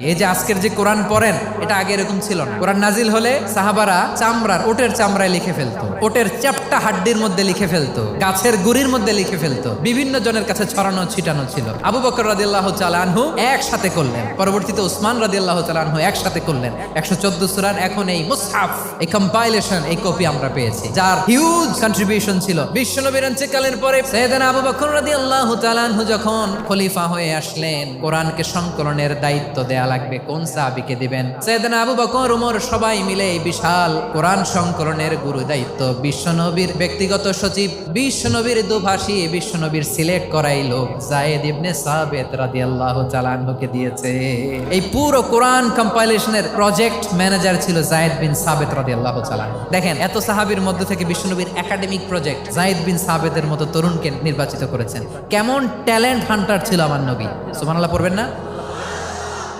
এই যে আজকের যে কোরআন পড়েন এটা আগে এরকম ছিল না। কোরআন নাজিল হলে সাহাবারা ওটের চামড়ায় লিখে ফেলতো, ওটের চ্যাপ্টা হাড্ডির মধ্যে লিখে ফেলতো, গাছের গুড়ির মধ্যে লিখে ফেলতো, বিভিন্ন জনের কাছে ছড়ানো ছিটানো ছিল। আবু বকর রাদিয়াল্লাহু তাআলা আনহু একসাথে করলেন, পরবর্তীতে উসমান রাদিয়াল্লাহু তাআলা আনহু একসাথে করলেন 114 সূরার। এখন এই মুসহাফ, এই কম্পাইলেশন, এই কপি আমরা পেয়েছি, যার হিউজ কন্ট্রিবিউশন ছিল। বিশ্বনবীর ইন্তেকালের পরে সাইয়েদনা আবু বকর রাদিয়াল্লাহু তাআলা আনহু যখন খলিফা হয়ে আসলেন, কোরআনকে সংকলনের দায়িত্ব দেয়া লাগবে, কোন সাহাবীকে দিবেন? সাইয়েদনা আবু বকর, ওমর সবাই মিলে এই বিশাল কোরআন সংকলনের গুরু দায়িত্ব বিশ্বনবীর ব্যক্তিগত সচিব, বিশ্বনবীর দুভাষী, বিশ্বনবীর সিলেক্ট করাই লোক যায়েদ ইবনে সাবিত রাদিয়াল্লাহু তাআলা আনহুকে দিয়েছে। এই পুরো কোরআন কম্পাইলেশনের প্রজেক্ট ম্যানেজার ছিল যায়েদ বিন সাবিত রাদিয়াল্লাহু তাআলা। দেখেন, এত সাহাবীর মধ্যে থেকে বিশ্বনবীর একাডেমিক প্রজেক্ট যায়েদ বিন সাবিতের মতো তরুণকে নির্বাচিত করেছেন। কেমন ট্যালেন্ট হান্টার ছিল আমার নবী, সুবহানাল্লাহ পড়বেন না?